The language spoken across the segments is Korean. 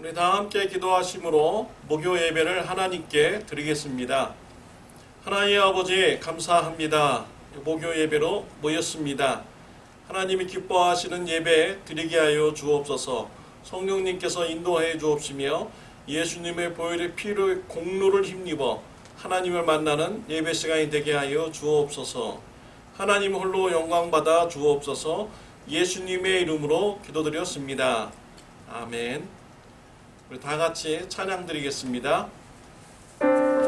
우리 다 함께 기도하심으로 목요 예배를 하나님께 드리겠습니다. 하나님 아버지 감사합니다. 목요 예배로 모였습니다. 하나님이 기뻐하시는 예배 드리게 하여 주옵소서. 성령님께서 인도하여 주옵시며 예수님의 보혈의 피를 공로를 힘입어 하나님을 만나는 예배 시간이 되게 하여 주옵소서. 하나님 홀로 영광받아 주옵소서. 예수님의 이름으로 기도드렸습니다. 아멘. 우리 다 같이 찬양 드리겠습니다. 내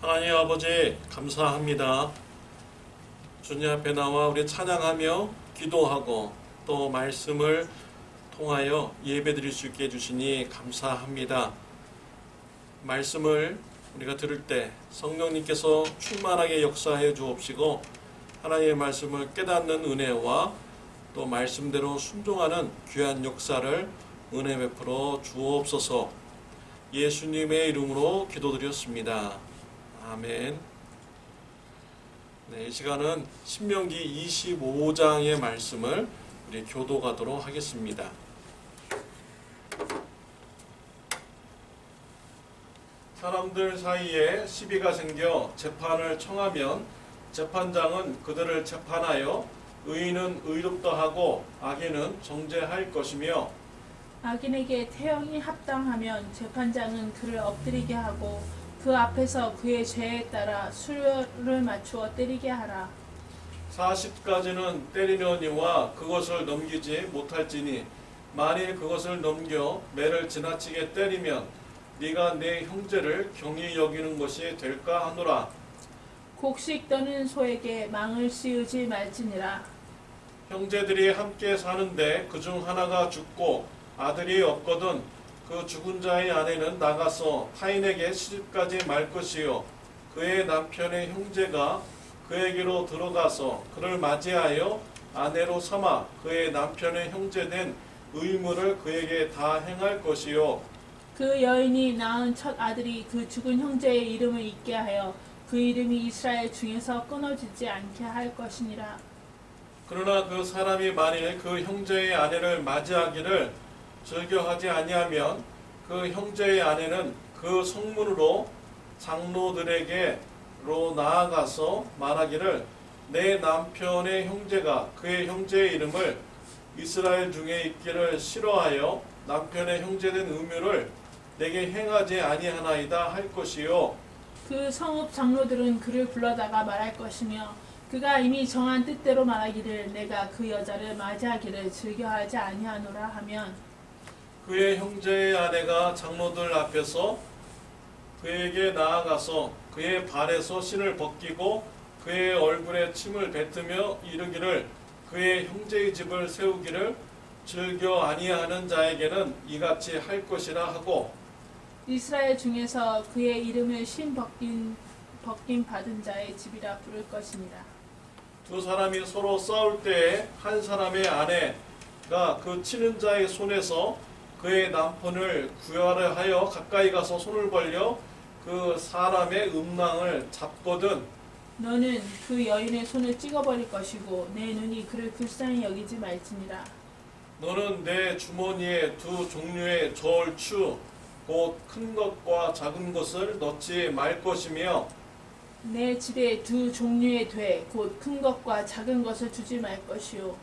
하나님 아버지 감사합니다. 주님 앞에 나와 우리 찬양하며 기도하고 또 말씀을 통하여 예배드릴 수 있게 해주시니 감사합니다. 말씀을 우리가 들을 때 성령님께서 충만하게 역사해 주옵시고 하나님의 말씀을 깨닫는 은혜와 또 말씀대로 순종하는 귀한 역사를 은혜 베풀어 주옵소서. 예수님의 이름으로 기도드렸습니다. 아멘. 네, 이 시간은 신명기 25장의 말씀을 우리 교도하도록 하겠습니다. 사람들 사이에 시비가 생겨 재판을 청하면 재판장은 그들을 재판하여 의인은 의롭다 하고 악인은 정죄할 것이며 악인에게 태형이 합당하면 재판장은 그를 엎드리게 하고 그 앞에서 그의 죄에 따라 수요를 맞추어 때리게 하라. 40까지는 때리려니와 그것을 넘기지 못할지니 만일 그것을 넘겨 매를 지나치게 때리면 네가 내 형제를 경히 여기는 것이 될까 하노라. 곡식 떠는 소에게 망을 씌우지 말지니라. 형제들이 함께 사는데 그중 하나가 죽고 아들이 없거든 그 죽은 자의 아내는 나가서 타인에게 시집가지 말 것이요 그의 남편의 형제가 그에게로 들어가서 그를 맞이하여 아내로 삼아 그의 남편의 형제된 의무를 그에게 다 행할 것이요 그 여인이 낳은 첫 아들이 그 죽은 형제의 이름을 잊게 하여 그 이름이 이스라엘 중에서 끊어지지 않게 할 것이니라. 그러나 그 사람이 만일 그 형제의 아내를 맞이하기를 즐겨하지 아니하면 그 형제의 아내는 그 성문으로 장로들에게로 나아가서 말하기를 내 남편의 형제가 그의 형제의 이름을 이스라엘 중에 있기를 싫어하여 남편의 형제된 의무를 내게 행하지 아니하나이다 할 것이요 그 성읍 장로들은 그를 불러다가 말할 것이며 그가 이미 정한 뜻대로 말하기를 내가 그 여자를 맞이하기를 즐겨하지 아니하노라 하면 그의 형제의 아내가 장로들 앞에서 그에게 나아가서 그의 발에서 신을 벗기고 그의 얼굴에 침을 뱉으며 이르기를 그의 형제의 집을 세우기를 즐겨 아니하는 자에게는 이같이 할 것이라 하고 이스라엘 중에서 그의 이름을 신 벗김 받은 자의 집이라 부를 것이니라. 두 사람이 서로 싸울 때에 한 사람의 아내가 그 치는 자의 손에서 그의 남편을 구하려 하여 가까이 가서 손을 벌려 그 사람의 음낭을 잡거든 너는 그 여인의 손을 찍어버릴 것이고 내 눈이 그를 불쌍히 여기지 말지니라. 너는 내 주머니에 두 종류의 저울추 곧 큰 것과 작은 것을 넣지 말 것이며 내 집에 두 종류의 돼 곧 큰 것과 작은 것을 주지 말 것이요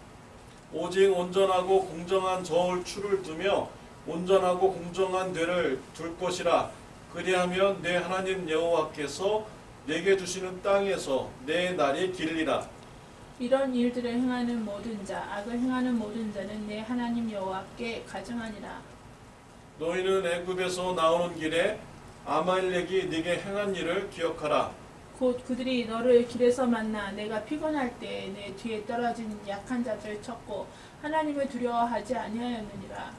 오직 온전하고 공정한 저울추를 두며 온전하고 공정한 되를 둘 것이라. 그리하면 내 하나님 여호와께서 내게 주시는 땅에서 내 날이 길리라. 이런 일들을 행하는 모든 자 악을 행하는 모든 자는 내 하나님 여호와께 가증하니라. 너희는 애굽에서 나오는 길에 아말렉이 네게 행한 일을 기억하라. 곧 그들이 너를 길에서 만나 내가 피곤할 때 내 뒤에 떨어진 약한 자들을 쳤고 하나님을 두려워하지 아니하였느니라.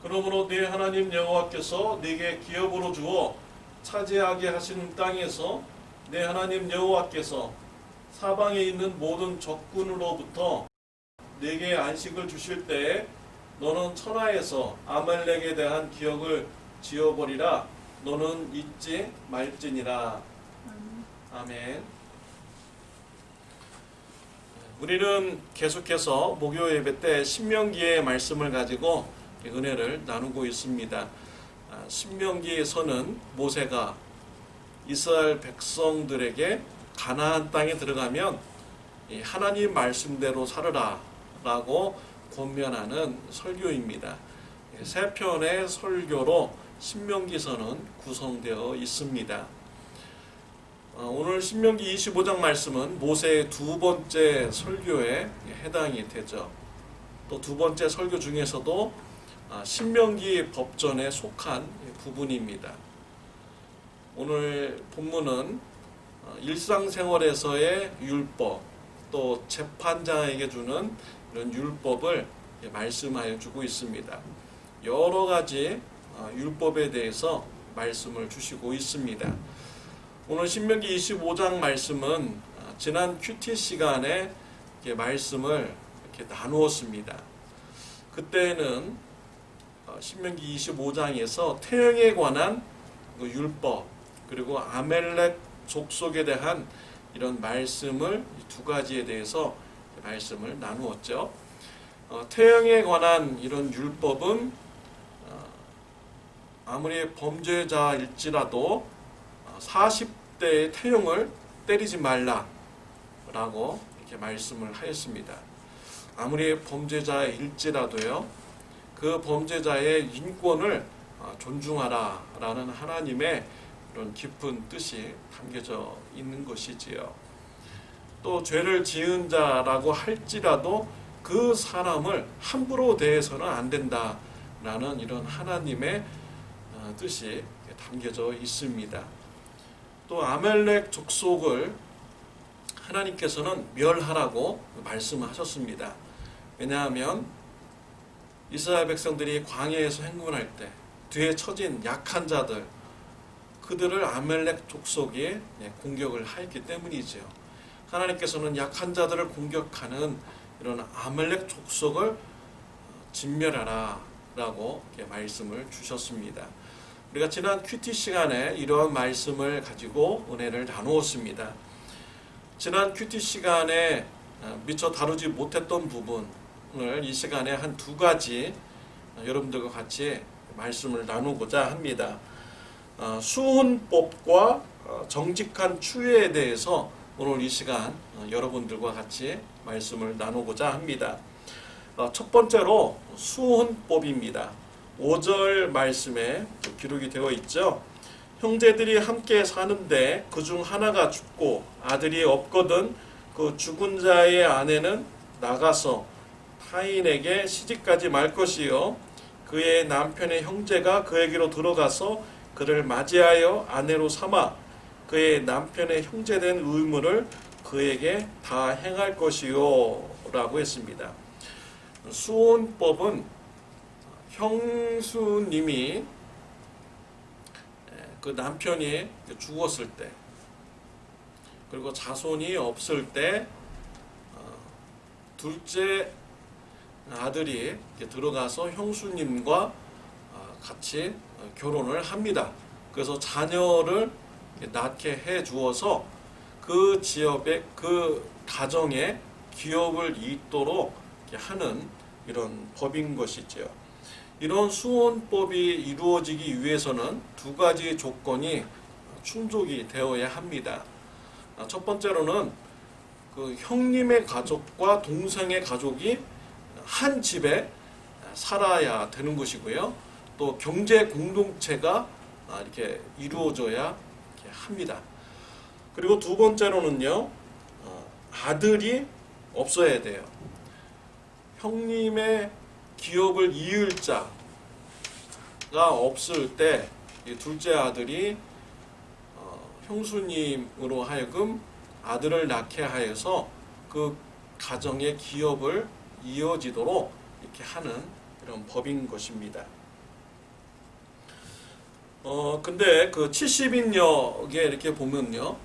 그러므로 네 하나님 여호와께서 네게 기업으로 주어 차지하게 하시는 땅에서 네 하나님 여호와께서 사방에 있는 모든 적군으로부터 네게 안식을 주실 때에 너는 천하에서 아말렉에 대한 기억을 지워버리라. 너는 잊지 말지니라. 아멘. 우리는 계속해서 목요 예배 때 신명기의 말씀을 가지고 은혜를 나누고 있습니다. 신명기에서는 모세가 이스라엘 백성들에게 가나안 땅에 들어가면 하나님 말씀대로 살으라 라고 권면하는 설교입니다. 세 편의 설교로 신명기서는 구성되어 있습니다. 오늘 신명기 25장 말씀은 모세의 두 번째 설교에 해당이 되죠. 또 두 번째 설교 중에서도 신명기 법전에 속한 부분입니다. 오늘 본문은 일상생활에서의 율법, 또 재판장에게 주는 이런 율법을 말씀하여 주고 있습니다. 여러 가지 율법에 대해서 말씀을 주시고 있습니다. 오늘 신명기 25장 말씀은 지난 큐티 시간에 말씀을 이렇게 나누었습니다. 그때는 신명기 25장에서 태영에 관한 그 율법, 그리고 아멜렉 족속에 대한 이런 말씀을 두 가지에 대해서 말씀을 나누었죠. 태영에 관한 이런 율법은 아무리 범죄자일지라도 40대의 태영을 때리지 말라라고 이렇게 말씀을 하였습니다. 아무리 범죄자일지라도요, 그 범죄자의 인권을 존중하라라는 하나님의 이런 깊은 뜻이 담겨져 있는 것이지요. 또 죄를 지은 자라고 할지라도 그 사람을 함부로 대해서는 안 된다라는 이런 하나님의 뜻이 담겨져 있습니다. 또 아멜렉 족속을 하나님께서는 멸하라고 말씀하셨습니다. 왜냐하면 이스라엘 백성들이 광야에서 행군할 때 뒤에 처진 약한 자들, 그들을 아멜렉 족속이 공격을 하였기 때문이죠. 하나님께서는 약한 자들을 공격하는 이런 아멜렉 족속을 진멸하라 라고 말씀을 주셨습니다. 우리가 지난 큐티 시간에 이러한 말씀을 가지고 은혜를 나누었습니다. 지난 큐티 시간에 미처 다루지 못했던 부분을 이 시간에 한 두 가지 여러분들과 같이 말씀을 나누고자 합니다. 수훈법과 정직한 추회에 대해서 오늘 이 시간 여러분들과 같이 말씀을 나누고자 합니다. 첫 번째로 수훈법입니다. 5절 말씀에 기록이 되어 있죠. 형제들이 함께 사는데 그중 하나가 죽고 아들이 없거든 그 죽은 자의 아내는 나가서 타인에게 시집가지 말 것이요 그의 남편의 형제가 그에게로 들어가서 그를 맞이하여 아내로 삼아 그의 남편의 형제된 의무를 그에게 다 행할 것이요 라고 했습니다. 수혼법은 형수님이 그 남편이 죽었을 때, 그리고 자손이 없을 때 둘째 아들이 들어가서 형수님과 같이 결혼을 합니다. 그래서 자녀를 낳게 해 주어서 그 지역의 그 가정에 기업을 잇도록 하는 이런 법인 것이지요. 이런 수혼법이 이루어지기 위해서는 두 가지 조건이 충족이 되어야 합니다. 첫 번째로는 그 형님의 가족과 동생의 가족이 한 집에 살아야 되는 것이고요. 또 경제 공동체가 이렇게 이루어져야 합니다. 그리고 두 번째로는요, 아들이 없어야 돼요. 형님의 기업을 이을 자가 없을 때 이 둘째 아들이 형수님으로 하여금 아들을 낳게 하여서 그 가정의 기업을 이어지도록 이렇게 하는 이런 법인 것입니다. 근데 그 70인역에 이렇게 보면요,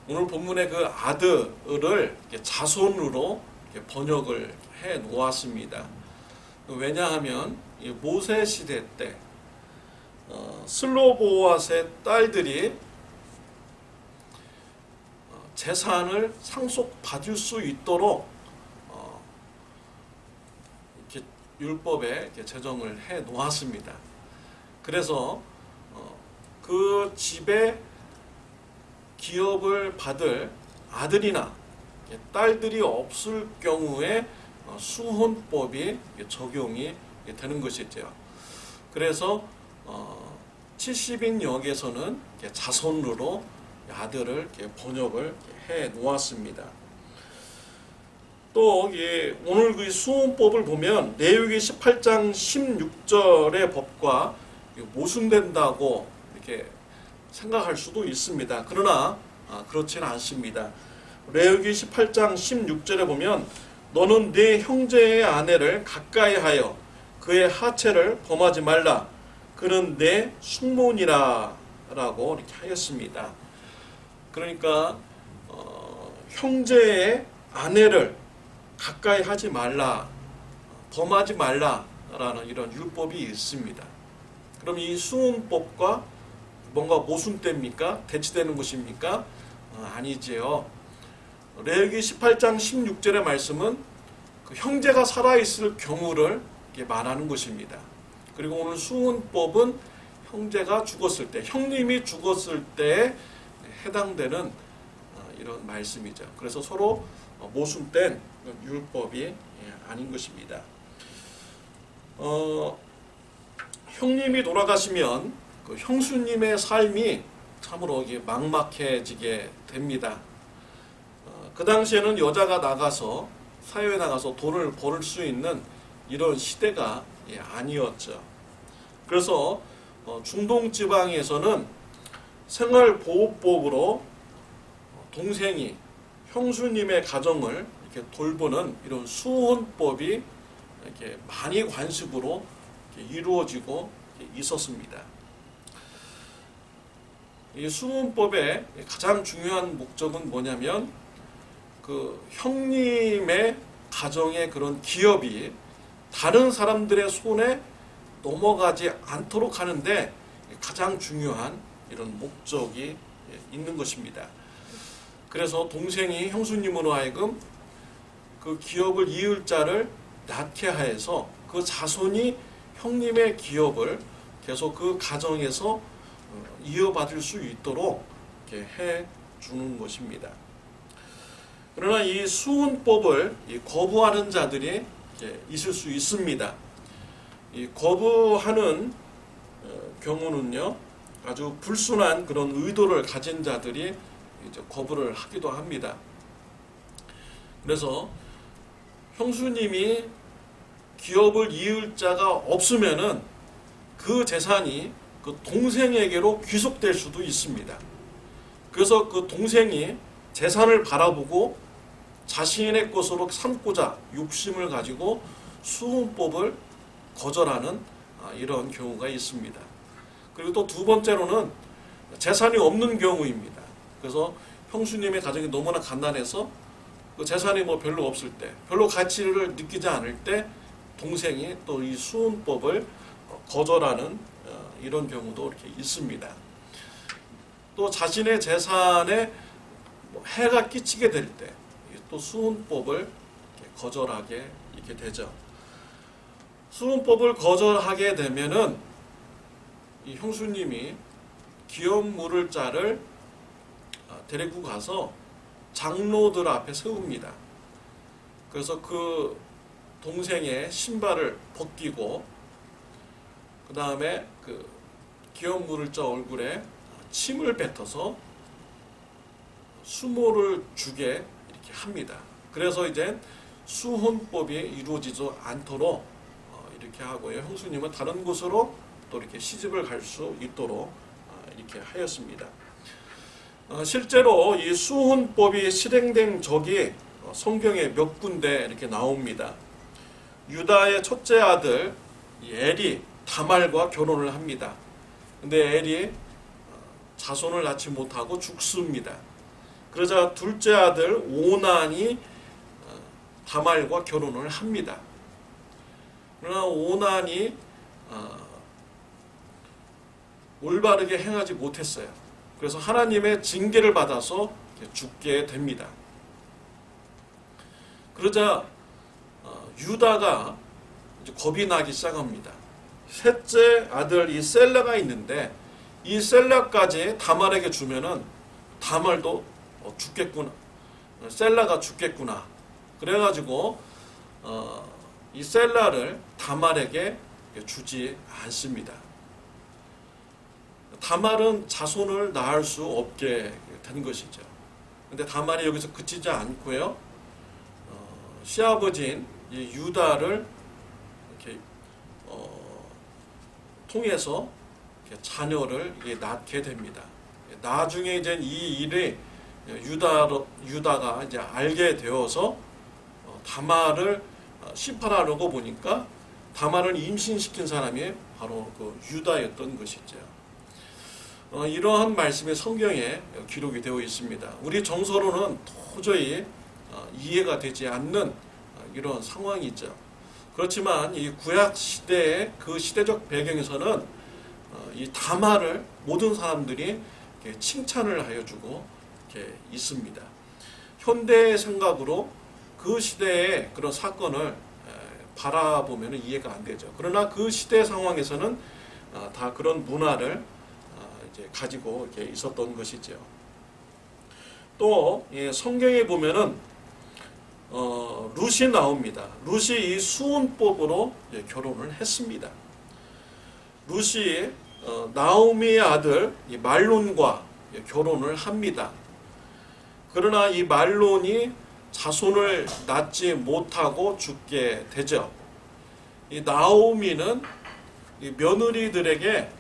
오늘 본문의 그 아들을 자손으로 번역을 해 놓았습니다. 왜냐하면 모세 시대 때 슬로보앗의 딸들이 재산을 상속받을 수 있도록 이렇게 율법에 이렇게 제정을 해 놓았습니다. 그래서 그 집에 기업을 받을 아들이나 딸들이 없을 경우에 수혼법이 적용이 되는 것이죠. 그래서 70인역에서는 자손으로 아들을 번역을 해 놓았습니다. 또 오늘 그 수혼법을 보면 레위기 18장 16절의 법과 모순된다고 이렇게 생각할 수도 있습니다. 그러나 그렇지는 않습니다. 레위기 18장 16절에 보면 너는 네 형제의 아내를 가까이하여 그의 하체를 범하지 말라. 그는 내 숙모니라 라고 이렇게 하였습니다. 그러니까 형제의 아내를 가까이 하지 말라, 범하지 말라라는 이런 율법이 있습니다. 그럼 이 수혼법과 뭔가 모순됩니까? 대치되는 것입니까? 아니지요. 레위기 18장 16절의 말씀은 그 형제가 살아있을 경우를 말하는 것입니다. 그리고 오늘 수혼법은 형제가 죽었을 때, 형님이 죽었을 때에 해당되는 이런 말씀이죠. 그래서 서로 모순된 율법이 아닌 것입니다. 형님이 돌아가시면 그 형수님의 삶이 참으로 막막해지게 됩니다. 그 당시에는 여자가 나가서 사회에 나가서 돈을 벌 수 있는 이런 시대가 아니었죠. 그래서 중동 지방에서는 생활보호법으로 동생이 형수님의 가정을 이렇게 돌보는 이런 수혼법이 이렇게 많이 관습으로 이렇게 이루어지고 있었습니다. 이 수혼법의 가장 중요한 목적은 뭐냐면 그 형님의 가정의 그런 기업이 다른 사람들의 손에 넘어가지 않도록 하는데 가장 중요한 이런 목적이 있는 것입니다. 그래서 동생이 형수님으로 하여금 그 기업을 이을 자를 낳게 하여서 그 자손이 형님의 기업을 계속 그 가정에서 이어받을 수 있도록 이렇게 해 주는 것입니다. 그러나 이 수혼법을 거부하는 자들이 있을 수 있습니다. 이 거부하는 경우는요, 아주 불순한 그런 의도를 가진 자들이 이제 거부를 하기도 합니다. 그래서 형수님이 기업을 이을 자가 없으면은 그 재산이 그 동생에게로 귀속될 수도 있습니다. 그래서 그 동생이 재산을 바라보고 자신의 것으로 삼고자 욕심을 가지고 수혼법을 거절하는 이런 경우가 있습니다. 그리고 또 두 번째로는 재산이 없는 경우입니다. 그래서 형수님의 가정이 너무나 가난해서 그 재산이 뭐 별로 없을 때, 별로 가치를 느끼지 않을 때 동생이 또 이 수혼법을 거절하는 이런 경우도 이렇게 있습니다. 또 자신의 재산에 해가 끼치게 될 때 또 수혼법을 거절하게 이렇게 되죠. 수혼법을 거절하게 되면은 이 형수님이 기업 물을 자를 데리고 가서 장로들 앞에 세웁니다. 그래서 그 동생의 신발을 벗기고 그 다음에 그 기업 물을 자 얼굴에 침을 뱉어서 수모를 주게 이렇게 합니다. 그래서 이제 수혼법이 이루어지지 않도록 이렇게 하고요. 형수님은 다른 곳으로 또 이렇게 시집을 갈 수 있도록 이렇게 하였습니다. 실제로 이 수혼법이 실행된 적이 성경에 몇 군데 이렇게 나옵니다. 유다의 첫째 아들 엘이 다말과 결혼을 합니다. 근데 엘이 자손을 낳지 못하고 죽습니다. 그러자 둘째 아들 오난이 다말과 결혼을 합니다. 그러나 오난이 올바르게 행하지 못했어요. 그래서 하나님의 징계를 받아서 죽게 됩니다. 그러자 유다가 이제 겁이 나기 시작합니다. 셋째 아들 이 셀라가 있는데 이 셀라까지 다말에게 주면은 다말도 죽겠구나, 셀라가 죽겠구나. 그래가지고 이 셀라를 다말에게 주지 않습니다. 다말은 자손을 낳을 수 없게 된 것이죠. 근데 다말이 여기서 그치지 않고요, 시아버지인 유다를 이렇게 통해서 이렇게 자녀를 낳게 됩니다. 나중에 이제 이 일이 유다가 이제 알게 되어서 다말을 심판하려고 보니까 다말을 임신시킨 사람이 바로 그 유다였던 것이죠. 이러한 말씀이 성경에 기록이 되어 있습니다. 우리 정서로는 도저히 이해가 되지 않는 이런 상황이죠. 그렇지만 이 구약 시대의 그 시대적 배경에서는 이 다말을 모든 사람들이 칭찬을 하여주고 이렇게 있습니다. 현대의 생각으로 그 시대의 그런 사건을 바라보면 이해가 안 되죠. 그러나 그 시대 상황에서는 다 그런 문화를 이제 가지고 이렇게 있었던 것이죠. 또 성경에 보면은 룻이 나옵니다. 룻이 이 수혼법으로 결혼을 했습니다. 룻이 나오미의 아들 이 말론과 결혼을 합니다. 그러나 이 말론이 자손을 낳지 못하고 죽게 되죠. 이 나오미는 이 며느리들에게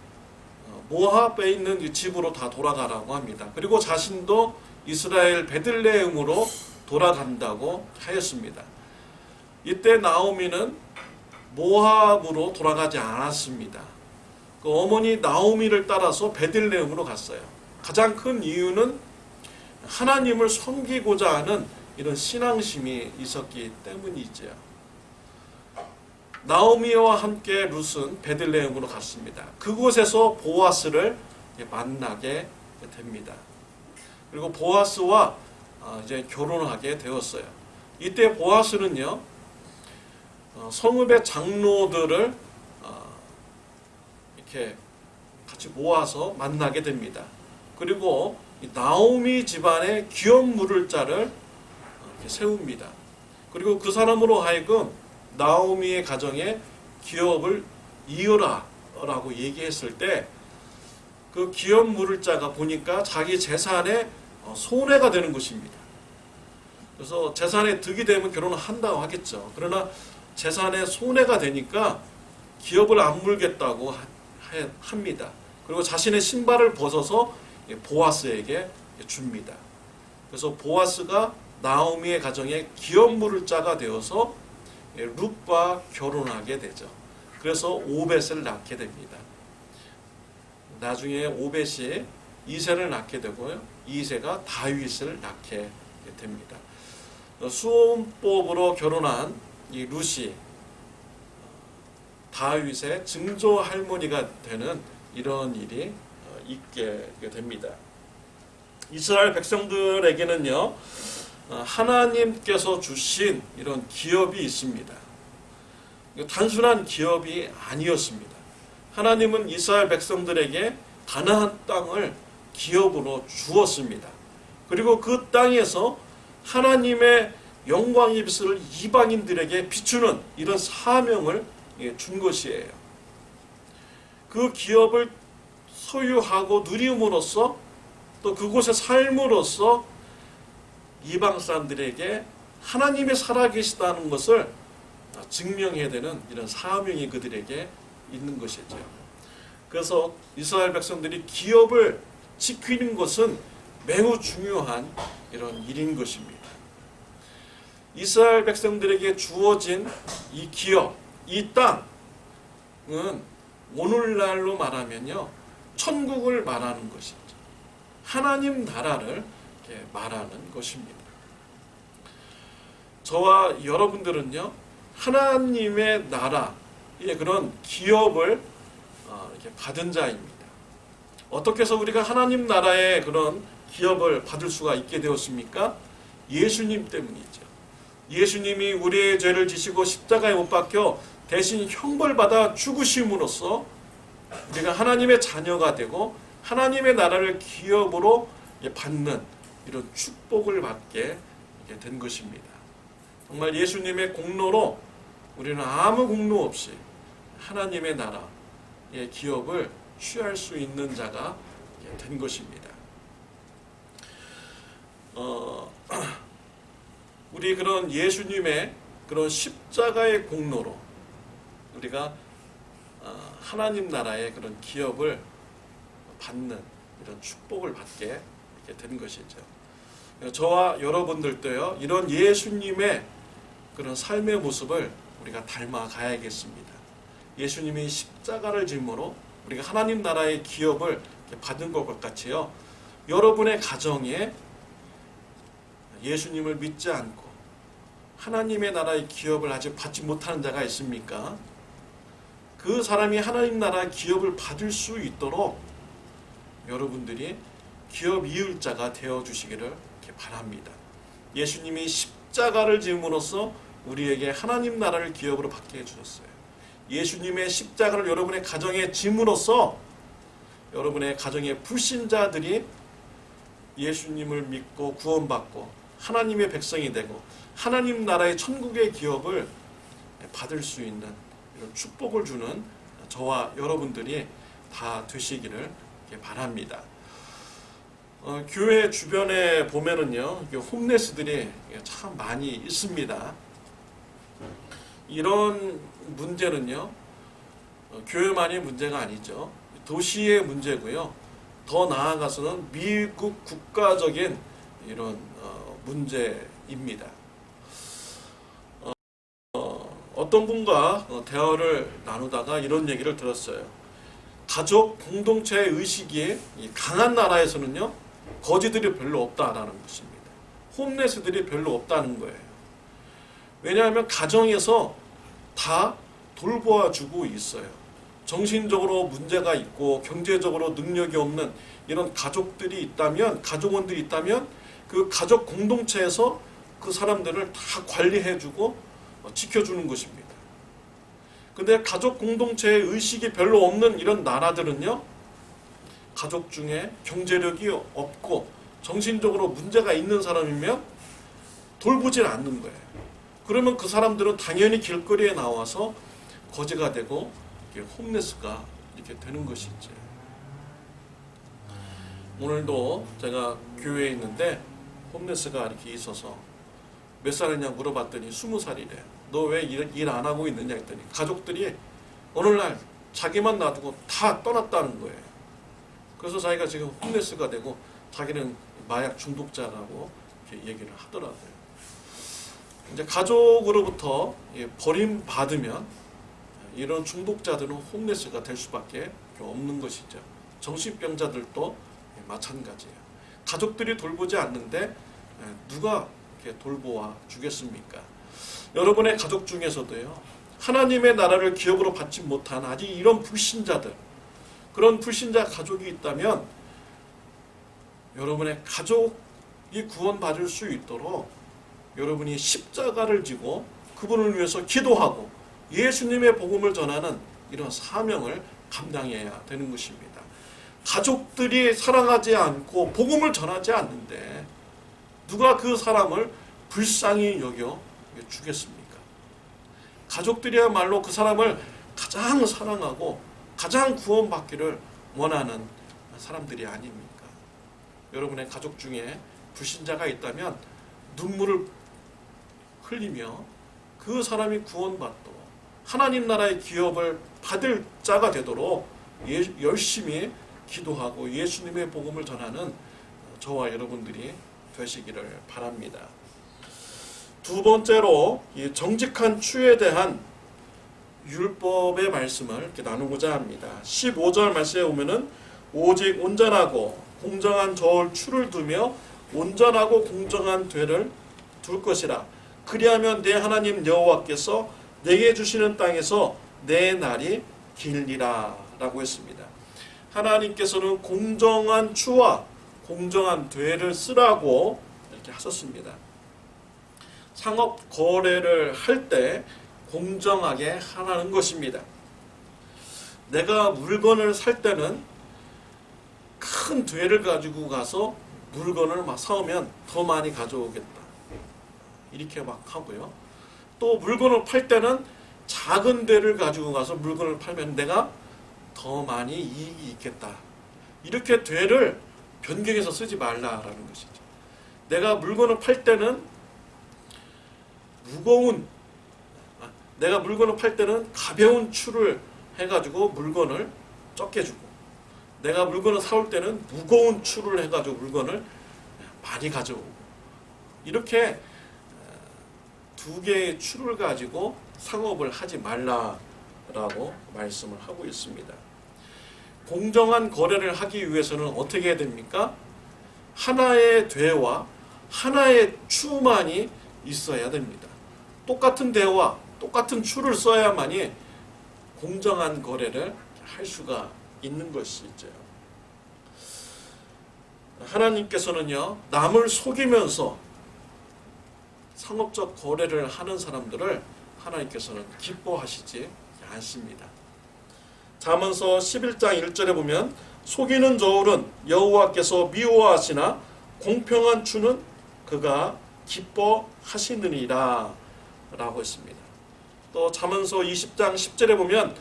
모압에 있는 이 집으로 다 돌아가라고 합니다. 그리고 자신도 이스라엘 베들레헴으로 돌아간다고 하였습니다. 이때 나오미는 모압으로 돌아가지 않았습니다. 그 어머니 나오미를 따라서 베들레헴으로 갔어요. 가장 큰 이유는 하나님을 섬기고자 하는 이런 신앙심이 있었기 때문이죠. 나오미와 함께 룻은 베들레헴으로 갔습니다. 그곳에서 보아스를 만나게 됩니다. 그리고 보아스와 이제 결혼하게 되었어요. 이때 보아스는요, 성읍의 장로들을 이렇게 같이 모아서 만나게 됩니다. 그리고 나오미 집안의 기업 물을 자를 세웁니다. 그리고 그 사람으로 하여금 나오미의 가정에 기업을 이어라 라고 얘기했을 때 그 기업 물을 자가 보니까 자기 재산에 손해가 되는 것입니다. 그래서 재산에 득이 되면 결혼을 한다고 하겠죠. 그러나 재산에 손해가 되니까 기업을 안 물겠다고 합니다. 그리고 자신의 신발을 벗어서 보아스에게 줍니다. 그래서 보아스가 나오미의 가정에 기업 물을 자가 되어서 룻과 결혼하게 되죠. 그래서 오벳을 낳게 됩니다. 나중에 오벳이 이새를 낳게 되고요. 이새가 다윗을 낳게 됩니다. 수혼법으로 결혼한 이 룻이 다윗의 증조 할머니가 되는 이런 일이 있게 됩니다. 이스라엘 백성들에게는요, 하나님께서 주신 이런 기업이 있습니다. 단순한 기업이 아니었습니다. 하나님은 이스라엘 백성들에게 가나안 땅을 기업으로 주었습니다. 그리고 그 땅에서 하나님의 영광의 빛을 이방인들에게 비추는 이런 사명을 준 것이에요. 그 기업을 소유하고 누림으로써 또 그곳에 삶으로써 이방 사람들에게 하나님의 살아계시다는 것을 증명해야 되는 이런 사명이 그들에게 있는 것이죠. 그래서 이스라엘 백성들이 기업을 지키는 것은 매우 중요한 이런 일인 것입니다. 이스라엘 백성들에게 주어진 이 기업, 이 땅은 오늘날로 말하면요, 천국을 말하는 것이죠. 하나님 나라를 말하는 것입니다. 저와 여러분들은요, 하나님의 나라의 그런 기업을 이렇게 받은 자입니다. 어떻게 해서 우리가 하나님 나라의 그런 기업을 받을 수가 있게 되었습니까? 예수님 때문이죠. 예수님이 우리의 죄를 지시고 십자가에 못 박혀 대신 형벌받아 죽으심으로써 우리가 하나님의 자녀가 되고 하나님의 나라를 기업으로 받는 이런 축복을 받게 된 것입니다. 정말 예수님의 공로로 우리는 아무 공로 없이 하나님의 나라의 기업을 취할 수 있는 자가 된 것입니다. 우리 그런 예수님의 그런 십자가의 공로로 우리가 하나님 나라의 그런 기업을 받는 이런 축복을 받게 이렇게 된 것이죠. 저와 여러분들도요, 이런 예수님의 그런 삶의 모습을 우리가 닮아가야겠습니다. 예수님이 십자가를 짐으로 우리가 하나님 나라의 기업을 받은 것과 같이요, 여러분의 가정에 예수님을 믿지 않고 하나님의 나라의 기업을 아직 받지 못하는 자가 있습니까? 그 사람이 하나님 나라의 기업을 받을 수 있도록 여러분들이 기업 이을 자가 되어주시기를 바랍니다. 예수님이 십자가를 지음으로써 우리에게 하나님 나라를 기업으로 받게 해주셨어요. 예수님의 십자가를 여러분의 가정에 짐으로써 여러분의 가정의 불신자들이 예수님을 믿고 구원받고 하나님의 백성이 되고 하나님 나라의 천국의 기업을 받을 수 있는 이런 축복을 주는 저와 여러분들이 다 되시기를 바랍니다. 교회 주변에 보면은요, 홈레스들이 참 많이 있습니다. 이런 문제는요, 교회만의 문제가 아니죠. 도시의 문제고요. 더 나아가서는 미국 국가적인 이런 문제입니다. 어떤 분과 대화를 나누다가 이런 얘기를 들었어요. 가족 공동체의 의식이 강한 나라에서는요, 거지들이 별로 없다라는 것입니다. 홈레스들이 별로 없다는 거예요. 왜냐하면 가정에서 다 돌보아주고 있어요. 정신적으로 문제가 있고 경제적으로 능력이 없는 이런 가족들이 있다면, 가족원들이 있다면 그 가족 공동체에서 그 사람들을 다 관리해주고 지켜주는 것입니다. 근데 가족 공동체의 의식이 별로 없는 이런 나라들은요, 가족 중에 경제력이 없고 정신적으로 문제가 있는 사람이면 돌보질 않는 거예요. 그러면 그 사람들은 당연히 길거리에 나와서 거지가 되고 홈레스가 이렇게 되는 것이죠. 오늘도 제가 교회에 있는데 홈레스가 이렇게 있어서 몇 살이냐 물어봤더니 20살이래. 너 왜 일 안 하고 있느냐 했더니 가족들이 어느 날 자기만 놔두고 다 떠났다는 거예요. 그래서 자기가 지금 홈레스가 되고 자기는 마약 중독자라고 이렇게 얘기를 하더라고요. 이제 가족으로부터 버림받으면 이런 중독자들은 홈레스가 될 수밖에 없는 것이죠. 정신병자들도 마찬가지예요. 가족들이 돌보지 않는데 누가 이렇게 돌보아 주겠습니까? 여러분의 가족 중에서도요, 하나님의 나라를 기업으로 받지 못한 아직 이런 불신자들, 그런 불신자 가족이 있다면 여러분의 가족이 구원받을 수 있도록 여러분이 십자가를 지고 그분을 위해서 기도하고 예수님의 복음을 전하는 이런 사명을 감당해야 되는 것입니다. 가족들이 사랑하지 않고 복음을 전하지 않는데 누가 그 사람을 불쌍히 여겨 주겠습니까? 가족들이야말로 그 사람을 가장 사랑하고 가장 구원받기를 원하는 사람들이 아닙니까? 여러분의 가족 중에 불신자가 있다면 눈물을 흘리며 그 사람이 구원받도록 하나님 나라의 기업을 받을 자가 되도록 열심히 기도하고 예수님의 복음을 전하는 저와 여러분들이 되시기를 바랍니다. 두 번째로 이 정직한 추에 대한 율법의 말씀을 이렇게 나누고자 합니다. 15절 말씀에 보면은 오직 온전하고 공정한 저울 추를 두며 온전하고 공정한 되를 둘 것이라. 그리하면 내 하나님 여호와께서 내게 주시는 땅에서 내 날이 길리라 라고 했습니다. 하나님께서는 공정한 추와 공정한 되를 쓰라고 이렇게 하셨습니다. 상업 거래를 할 때 공정하게 하라는 것입니다. 내가 물건을 살 때는 큰 되를 가지고 가서 물건을 막 사오면 더 많이 가져오겠다, 이렇게 막 하고요. 또 물건을 팔 때는 작은 되를 가지고 가서 물건을 팔면 내가 더 많이 이익이 있겠다, 이렇게 되를 변경해서 쓰지 말라라는 것이죠. 내가 물건을 팔 때는 가벼운 추를 해가지고 물건을 적게 주고, 내가 물건을 사올 때는 무거운 추를 해가지고 물건을 많이 가져오고, 이렇게 두 개의 추를 가지고 상업을 하지 말라라고 말씀을 하고 있습니다. 공정한 거래를 하기 위해서는 어떻게 해야 됩니까? 하나의 대와 하나의 추만이 있어야 됩니다. 똑같은 대와 똑같은 추를 써야만이 공정한 거래를 할 수가 있는 것이죠. 하나님께서는요, 남을 속이면서 상업적 거래를 하는 사람들을 하나님께서는 기뻐하시지 않습니다. 잠언서 11장 1절에 보면 속이는 저울은 여호와께서 미워하시나 공평한 추는 그가 기뻐하시느니라 라고 했습니다. 또 잠언서 20장 10절에 보면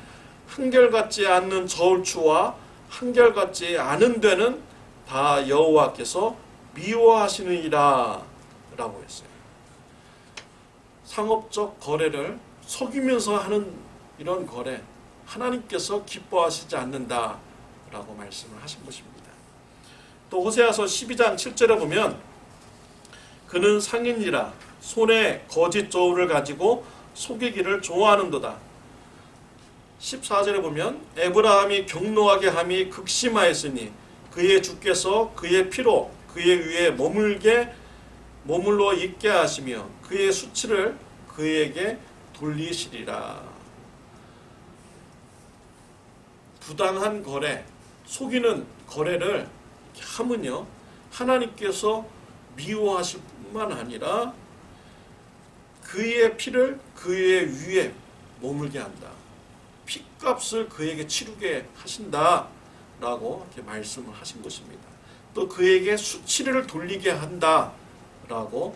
한결같지 않는 저울추와 한결같지 않은 되는 다 여호와께서 미워하시느니라 라고 했어요. 상업적 거래를 속이면서 하는 이런 거래, 하나님께서 기뻐하시지 않는다라고 말씀을 하신 것입니다. 또 호세아서 12장 7절에 보면 그는 상인이라 손에 거짓 저울을 가지고 속이기를 좋아하는도다. 14절에 보면 에브라함이 경노하게 함이 극심하였으니 그의 주께서 그의 피로 그의 위에 머물러 있게 하시며 그의 수치를 그에게 돌리시리라. 부당한 거래, 속이는 거래를 하면요, 하나님께서 미워하실 뿐만 아니라 그의 피를 그의 위에 머물게 한다. 피값을 그에게 치르게 하신다 라고 이렇게 말씀을 하신 것입니다. 또 그에게 수치를 돌리게 한다 라고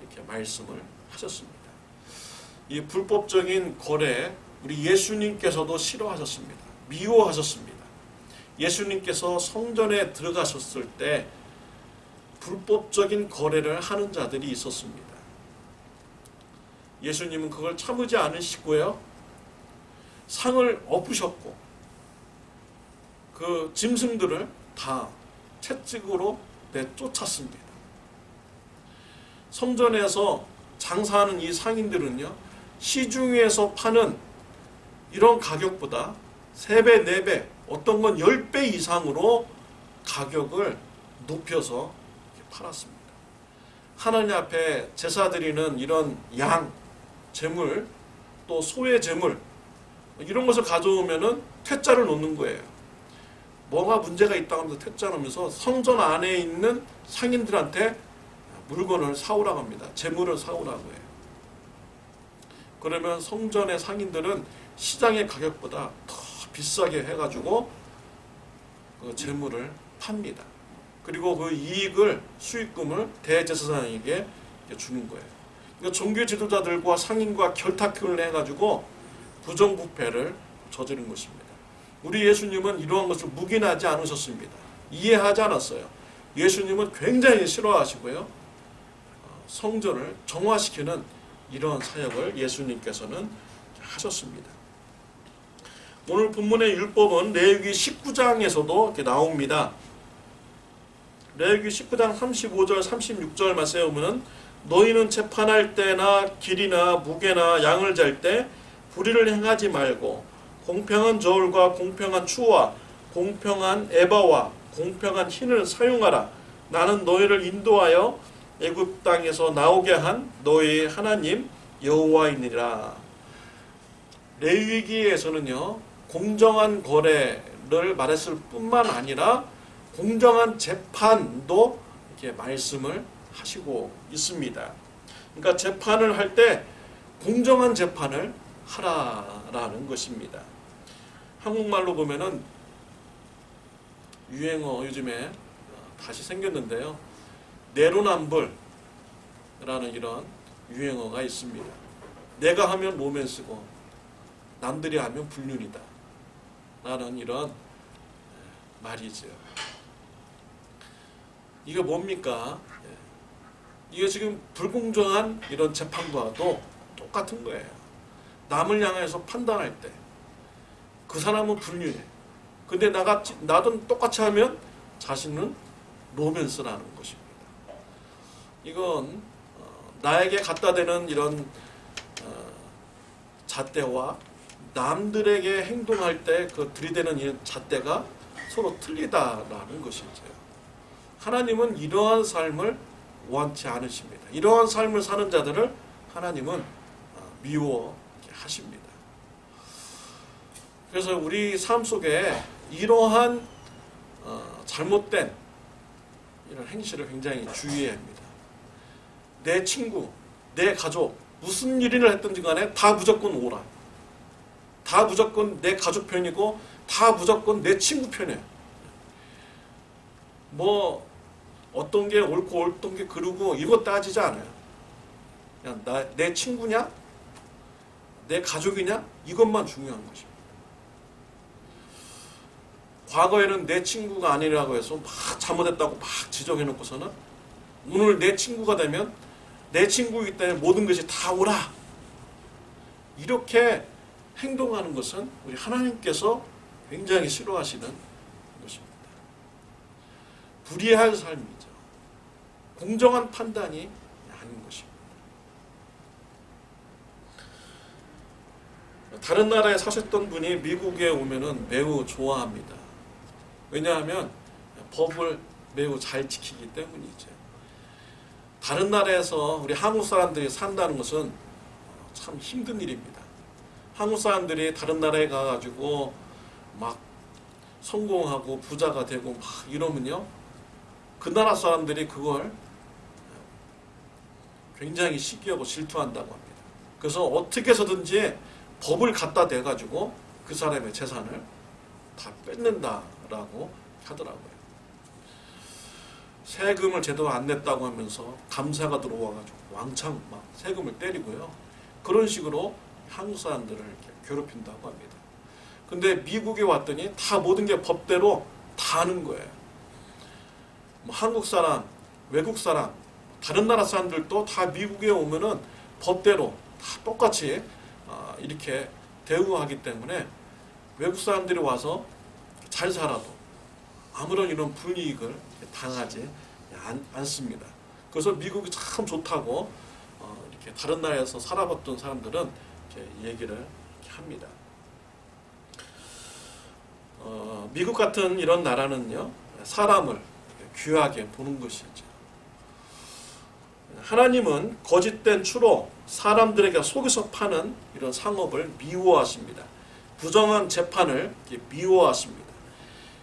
이렇게 말씀을 하셨습니다. 이 불법적인 거래, 우리 예수님께서도 싫어하셨습니다. 미워하셨습니다. 예수님께서 성전에 들어가셨을 때 불법적인 거래를 하는 자들이 있었습니다. 예수님은 그걸 참지 않으시고요, 상을 엎으셨고 그 짐승들을 다 채찍으로 내쫓았습니다. 성전에서 장사하는 이 상인들은요, 시중에서 파는 이런 가격보다 3배, 4배, 어떤 건 10배 이상으로 가격을 높여서 팔았습니다. 하나님 앞에 제사 드리는 이런 양, 제물, 또 소의 제물, 이런 것을 가져오면은 퇴짜를 놓는 거예요. 뭐가 문제가 있다고 하면서 퇴짜 놓으면서 성전 안에 있는 상인들한테 물건을 사오라고 합니다. 제물을 사오라고 해요. 그러면 성전의 상인들은 시장의 가격보다 더 비싸게 해가지고 그 제물을 팝니다. 그리고 그 이익을, 수익금을 대제사장에게 주는 거예요. 그러니까 종교 지도자들과 상인과 결탁을 해가지고 부정부패를 저지른 것입니다. 우리 예수님은 이러한 것을 묵인하지 않으셨습니다. 이해하지 않았어요. 예수님은 굉장히 싫어하시고요, 성전을 정화시키는 이런 사역을 예수님께서는 하셨습니다. 오늘 본문의 율법은 레위기 19장에서도 이렇게 나옵니다. 레위기 19장 35절 36절 말씀에 보면 너희는 재판할 때나 길이나 무게나 양을 잴 때 불의를 행하지 말고 공평한 저울과 공평한 추와 공평한 에바와 공평한 흰을 사용하라. 나는 너희를 인도하여 애굽 땅에서 나오게 한 너희 하나님 여호와이니라. 레위기에서는요, 공정한 거래를 말했을 뿐만 아니라 공정한 재판도 이렇게 말씀을 하시고 있습니다. 그러니까 재판을 할 때 공정한 재판을 하라라는 것입니다. 한국말로 보면은 유행어 요즘에 다시 생겼는데요, 내로남불이라는 이런 유행어가 있습니다. 내가 하면 로맨스고 남들이 하면 불륜이다 라는 이런 말이죠. 이게 뭡니까? 이게 지금 불공정한 이런 재판과도 똑같은 거예요. 남을 향해서 판단할 때 그 사람은 불륜해, 근데 나도 똑같이 하면 자신은 로맨스라는 것입니다. 이건 나에게 갖다 대는 이런 잣대와 남들에게 행동할 때 그 들이대는 이 잣대가 서로 틀리다라는 것이죠. 하나님은 이러한 삶을 원치 않으십니다. 이러한 삶을 사는 자들을 하나님은 미워하십니다. 그래서 우리 삶 속에 이러한 잘못된 이런 행실을 굉장히 주의해야 합니다. 내 친구, 내 가족, 무슨 일을 했든지 간에 다 무조건 오라. 다 무조건 내 가족 편이고 다 무조건 내 친구 편이에요. 뭐 어떤 게 옳고 어떤 게 그르고 이거 따지지 않아요. 그냥 내 친구냐? 내 가족이냐? 이것만 중요한 것입니다. 과거에는 내 친구가 아니라고 해서 막 잘못했다고 막 지적해놓고서는 오늘 내 친구가 되면 내 친구이기 때문에 모든 것이 다 오라. 이렇게 행동하는 것은 우리 하나님께서 굉장히 싫어하시는 것입니다. 불의한 삶이죠. 공정한 판단이 아닌 것입니다. 다른 나라에 사셨던 분이 미국에 오면은 매우 좋아합니다. 왜냐하면 법을 매우 잘 지키기 때문이죠. 다른 나라에서 우리 한국 사람들이 산다는 것은 참 힘든 일입니다. 한국 사람들이 다른 나라에 가가지고 막 성공하고 부자가 되고 막 이러면요, 그 나라 사람들이 그걸 굉장히 시기하고 질투한다고 합니다. 그래서 어떻게 해서든지 법을 갖다 대가지고 그 사람의 재산을 다 뺏는다라고 하더라고요. 세금을 제대로 안 냈다고 하면서 감사가 들어와가지고 왕창 막 세금을 때리고요. 그런 식으로 한국 사람들을 이렇게 괴롭힌다고 합니다. 근데 미국에 왔더니 다 모든 게 법대로 다 하는 거예요. 뭐 한국 사람, 외국 사람, 다른 나라 사람들도 다 미국에 오면은 법대로 다 똑같이 이렇게 대우하기 때문에 외국 사람들이 와서 잘 살아도 아무런 이런 불이익을 당하지 않습니다. 그래서 미국이 참 좋다고 이렇게 다른 나라에서 살아봤던 사람들은 이렇게 얘기를 이렇게 합니다. 미국 같은 이런 나라는요, 사람을 귀하게 보는 것이죠. 하나님은 거짓된 추로 사람들에게 속여서 파는 이런 상업을 미워하십니다. 부정한 재판을 미워하십니다.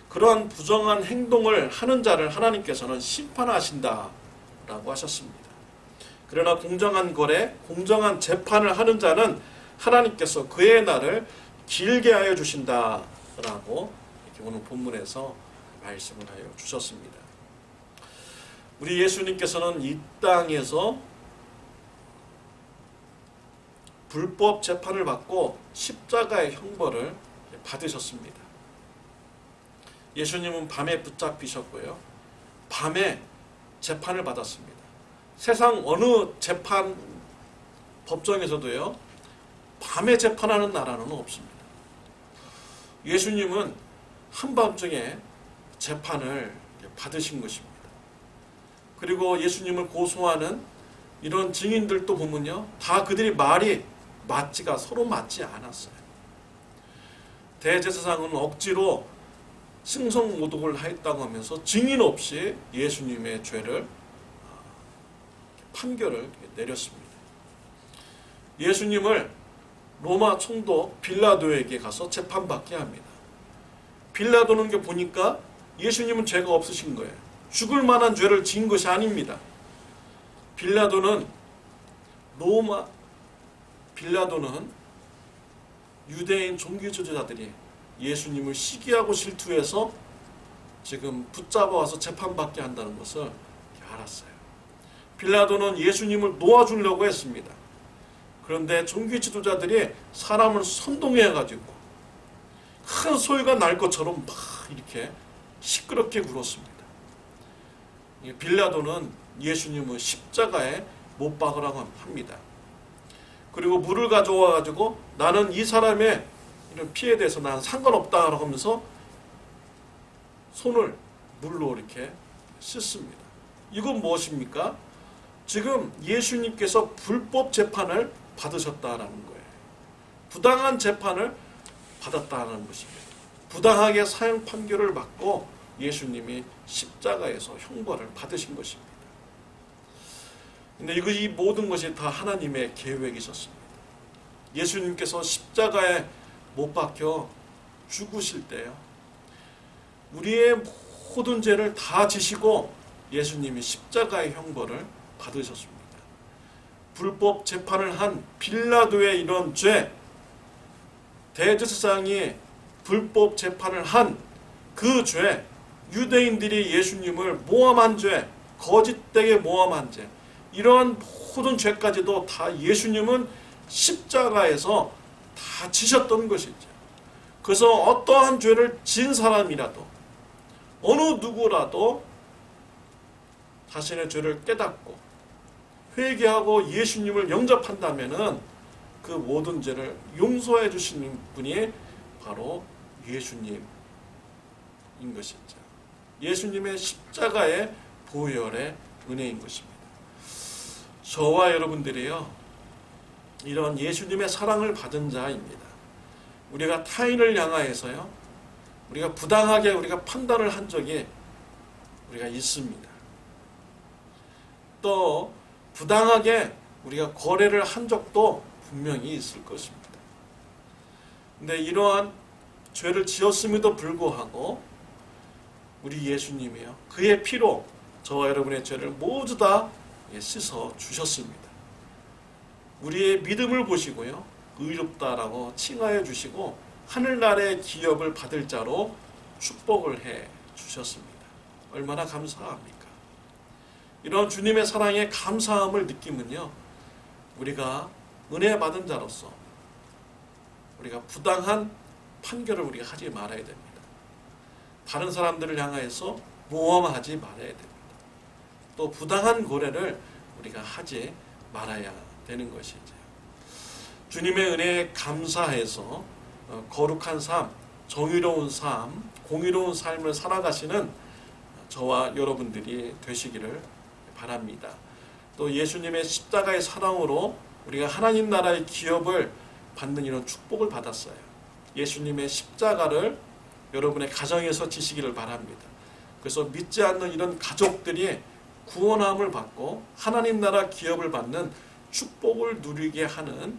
그러한 부정한 행동을 하는 자를 하나님께서는 심판하신다라고 하셨습니다. 그러나 공정한 거래, 공정한 재판을 하는 자는 하나님께서 그의 날을 길게 하여 주신다라고 이렇게 오늘 본문에서 말씀을 하여 주셨습니다. 우리 예수님께서는 이 땅에서 불법 재판을 받고 십자가의 형벌을 받으셨습니다. 예수님은 밤에 붙잡히셨고요. 밤에 재판을 받았습니다. 세상 어느 재판 법정에서도요, 밤에 재판하는 나라는 없습니다. 예수님은 한밤중에 재판을 받으신 것입니다. 그리고 예수님을 고소하는 이런 증인들도 보면요, 다 그들이 말이 서로 맞지 않았어요. 대제사장은 억지로 승성모독을 했다고 하면서 증인 없이 예수님의 죄를 판결을 내렸습니다. 예수님을 로마 총독 빌라도에게 가서 재판받게 합니다. 빌라도는 게 보니까 예수님은 죄가 없으신 거예요. 죽을 만한 죄를 지은 것이 아닙니다. 빌라도는 유대인 종교지도자들이 예수님을 시기하고 질투해서 지금 붙잡아와서 재판받게 한다는 것을 알았어요. 빌라도는 예수님을 놓아주려고 했습니다. 그런데 종교지도자들이 사람을 선동해가지고 큰 소리가 날 것처럼 막 이렇게 시끄럽게 굴었습니다. 빌라도는 예수님을 십자가에 못 박으라고 합니다. 그리고 물을 가져와 가지고 나는 이 사람의 이런 피해에 대해서 나는 상관없다라고 하면서 손을 물로 이렇게 씻습니다. 이건 무엇입니까? 지금 예수님께서 불법 재판을 받으셨다라는 거예요. 부당한 재판을 받았다는 것입니다. 부당하게 사형 판결을 받고 예수님이 십자가에서 형벌을 받으신 것입니다. 근데 이 모든 것이 다 하나님의 계획이셨습니다. 예수님께서 십자가에 못 박혀 죽으실 때요, 우리의 모든 죄를 다 지시고 예수님이 십자가의 형벌을 받으셨습니다. 불법 재판을 한 빌라도의 이런 죄, 대제사장이 불법 재판을 한 그 죄, 유대인들이 예수님을 모함한 죄, 거짓되게 모함한 죄, 이러한 모든 죄까지도 다 예수님은 십자가에서 다 지셨던 것이죠. 그래서 어떠한 죄를 진 사람이라도, 어느 누구라도 자신의 죄를 깨닫고 회개하고 예수님을 영접한다면은 그 모든 죄를 용서해 주시는 분이 바로 예수님인 것이죠. 예수님의 십자가의 보혈의 은혜인 것입니다. 저와 여러분들이요, 이런 예수님의 사랑을 받은 자입니다. 우리가 타인을 향하여서요, 우리가 부당하게 우리가 판단을 한 적이 우리가 있습니다. 또 부당하게 우리가 거래를 한 적도 분명히 있을 것입니다. 근데 이러한 죄를 지었음에도 불구하고 우리 예수님이요, 그의 피로 저와 여러분의 죄를 모두 다 씻어 주셨습니다. 우리의 믿음을 보시고요, 의롭다라고 칭하여 주시고 하늘나라의 기업을 받을 자로 축복을 해 주셨습니다. 얼마나 감사합니까? 이런 주님의 사랑에 감사함을 느끼면요, 우리가 은혜 받은 자로서 우리가 부당한 판결을 우리가 하지 말아야 됩니다. 다른 사람들을 향해서 모함하지 말아야 됩니다. 또 부당한 고래를 우리가 하지 말아야 되는 것이죠. 주님의 은혜에 감사해서 거룩한 삶, 정의로운 삶, 공의로운 삶을 살아가시는 저와 여러분들이 되시기를 바랍니다. 또 예수님의 십자가의 사랑으로 우리가 하나님 나라의 기업을 받는 이런 축복을 받았어요. 예수님의 십자가를 여러분의 가정에서 지시기를 바랍니다. 그래서 믿지 않는 이런 가족들이 구원함을 받고 하나님 나라 기업을 받는 축복을 누리게 하는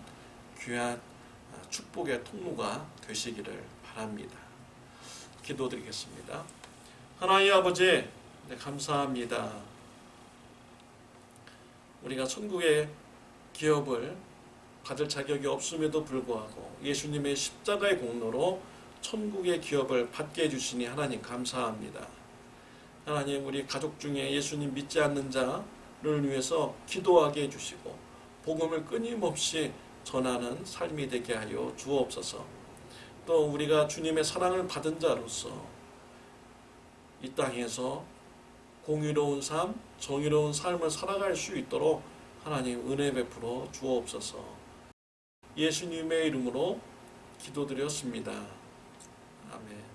귀한 축복의 통로가 되시기를 바랍니다. 기도드리겠습니다. 하나님 아버지, 감사합니다. 우리가 천국의 기업을 받을 자격이 없음에도 불구하고 예수님의 십자가의 공로로 천국의 기업을 받게 해주시니 하나님 감사합니다. 하나님, 우리 가족 중에 예수님 믿지 않는 자를 위해서 기도하게 해주시고 복음을 끊임없이 전하는 삶이 되게 하여 주옵소서. 또 우리가 주님의 사랑을 받은 자로서 이 땅에서 공의로운 삶, 정의로운 삶을 살아갈 수 있도록 하나님 은혜 베풀어 주옵소서. 예수님의 이름으로 기도드렸습니다. 아멘.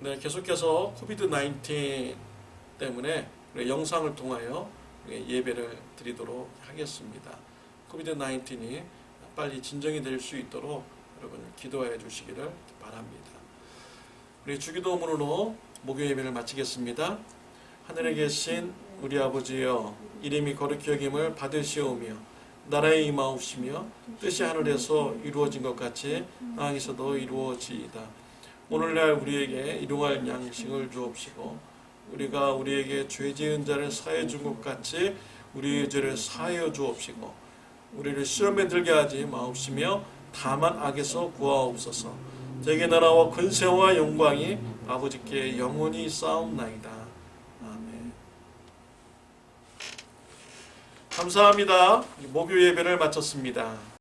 네, 계속해서 코비드-19 때문에 영상을 통하여 예배를 드리도록 하겠습니다. 코비드-19이 빨리 진정이 될 수 있도록 여러분 기도해 주시기를 바랍니다. 우리 주기도문으로 목요 예배를 마치겠습니다. 하늘에 계신 우리 아버지여, 이름이 거룩히 여김을 받으시오며 나라에 임하옵시며 뜻이 하늘에서 이루어진 것 같이 땅에서도 이루어지이다. 오늘날 우리에게 일용할 양식을 주옵시고 우리가 우리에게 죄 지은 자를 사하여 준 것 같이 우리의 죄를 사하여 주옵시고 우리를 시험에 들게 하지 마옵시며 다만 악에서 구하옵소서. 대개 나라와 권세와 영광이 아버지께 영원히 쌓옵나이다. 아멘. 감사합니다. 목요 예배를 마쳤습니다.